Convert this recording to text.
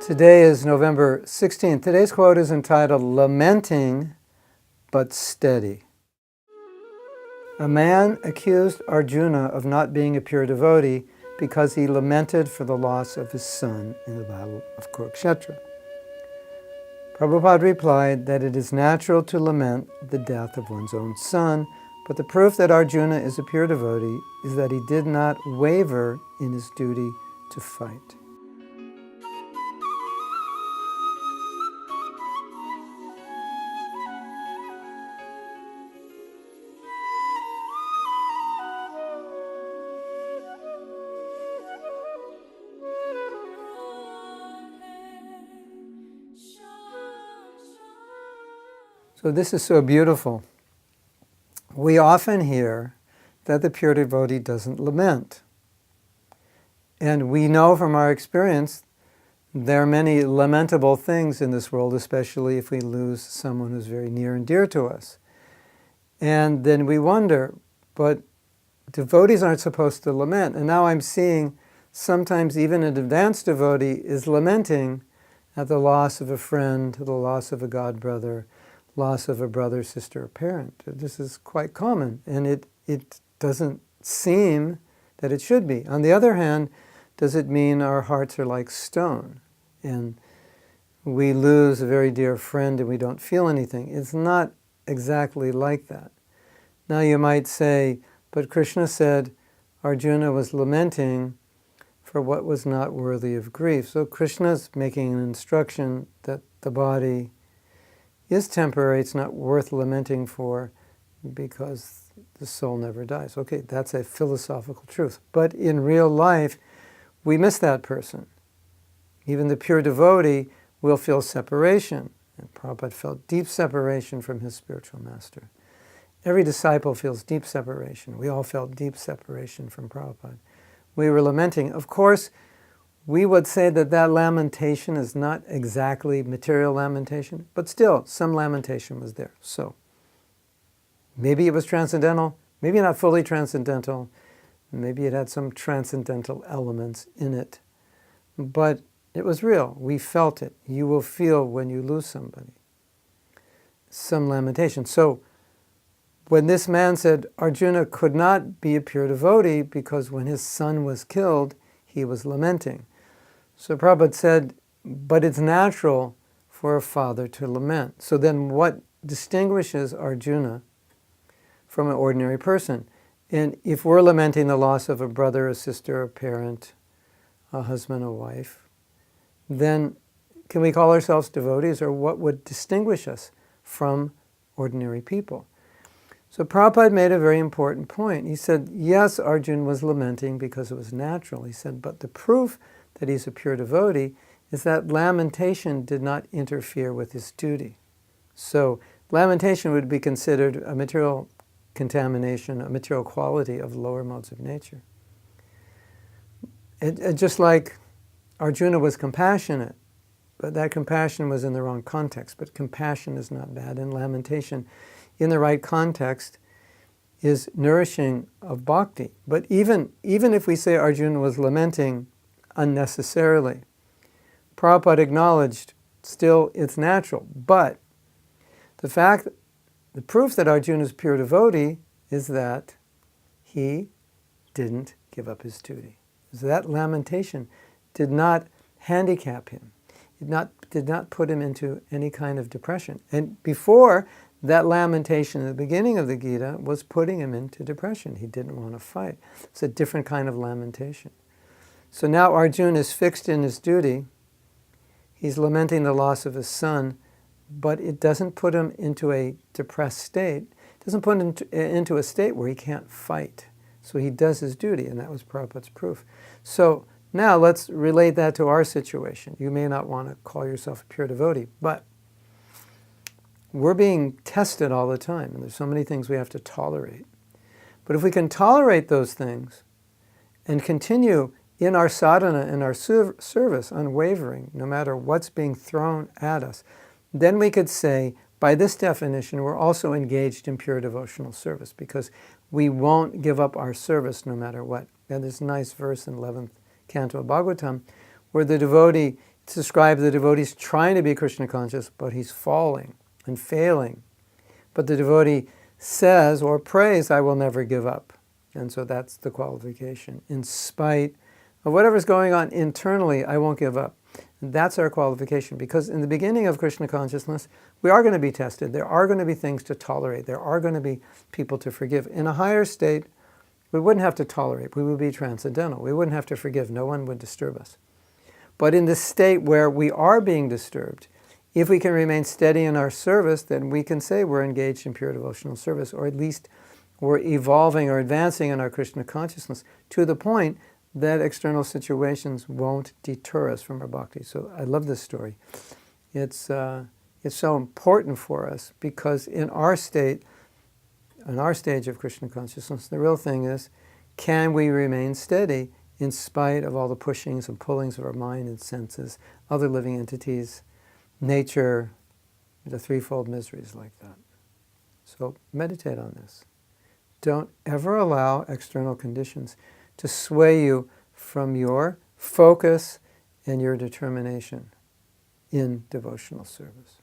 Today is November 16th. Today's quote is entitled, "Lamenting but Steady." A man accused Arjuna of not being a pure devotee because he lamented for the loss of his son in the battle of Kuruksetra. Prabhupada replied that it is natural to lament the death of one's own son, but the proof that Arjuna is a pure devotee is that he did not waver in his duty to fight. So this is so beautiful. We often hear that the pure devotee doesn't lament. And we know from our experience there are many lamentable things in this world, especially if we lose someone who's very near and dear to us. And then we wonder, but devotees aren't supposed to lament. And now I'm seeing sometimes even an advanced devotee is lamenting at the loss of a friend, the loss of a godbrother, loss of a brother, sister, or parent. This is quite common, and it doesn't seem that it should be. On the other hand, does it mean our hearts are like stone, and we lose a very dear friend and we don't feel anything? It's not exactly like that. Now you might say, but Krishna said Arjuna was lamenting for what was not worthy of grief. So Krishna's making an instruction that the body is temporary, it's not worth lamenting for because the soul never dies. Okay, that's a philosophical truth. But in real life, we miss that person. Even the pure devotee will feel separation. And Prabhupada felt deep separation from his spiritual master. Every disciple feels deep separation. We all felt deep separation from Prabhupada. We were lamenting. Of course, we would say that that lamentation is not exactly material lamentation, but still, some lamentation was there. So, maybe it was transcendental, maybe not fully transcendental, maybe it had some transcendental elements in it, but it was real. We felt it. You will feel when you lose somebody. Some lamentation. So, when this man said Arjuna could not be a pure devotee because when his son was killed, he was lamenting. So Prabhupada said, but it's natural for a father to lament. So then what distinguishes Arjuna from an ordinary person? And if we're lamenting the loss of a brother, a sister, a parent, a husband, a wife, then can we call ourselves devotees, or what would distinguish us from ordinary people? So Prabhupada made a very important point. He said, yes, Arjuna was lamenting because it was natural. He said, but the proof that he's a pure devotee is that lamentation did not interfere with his duty. So lamentation would be considered a material contamination, a material quality of the lower modes of nature. Just like Arjuna was compassionate, but that compassion was in the wrong context. But compassion is not bad, and lamentation in the right context is nourishing of bhakti. But even if we say Arjuna was lamenting unnecessarily, Prabhupada acknowledged still it's natural. But the proof that Arjuna is a pure devotee is that he didn't give up his duty. So that lamentation did not handicap him. It did not put him into any kind of depression. And before, that lamentation at the beginning of the Gita was putting him into depression. He didn't want to fight. It's a different kind of lamentation. So now Arjuna is fixed in his duty. He's lamenting the loss of his son, but it doesn't put him into a depressed state. It doesn't put him into a state where he can't fight. So he does his duty, and that was Prabhupada's proof. So now let's relate that to our situation. You may not want to call yourself a pure devotee, but we're being tested all the time, and there's so many things we have to tolerate. But if we can tolerate those things and continue in our sadhana and our service unwavering, no matter what's being thrown at us, then we could say, by this definition, we're also engaged in pure devotional service because we won't give up our service no matter what. And there's a nice verse in 11th canto of Bhagavatam where the devotee It's described the devotee's trying to be Krishna conscious, but he's falling and failing. But the devotee says or prays, I will never give up. And so that's the qualification. In spite of whatever's going on internally, I won't give up. And that's our qualification, because in the beginning of Krishna consciousness, we are going to be tested. There are going to be things to tolerate. There are going to be people to forgive. In a higher state, we wouldn't have to tolerate. We would be transcendental. We wouldn't have to forgive. No one would disturb us. But in this state where we are being disturbed, if we can remain steady in our service, then we can say we're engaged in pure devotional service, or at least we're evolving or advancing in our Krishna consciousness to the point that external situations won't deter us from our bhakti. So I love this story. It's so important for us, because in our state, in our stage of Krishna consciousness, the real thing is, can we remain steady in spite of all the pushings and pullings of our mind and senses, other living entities, nature, the threefold miseries like that. So meditate on this. Don't ever allow external conditions to sway you from your focus and your determination in devotional service.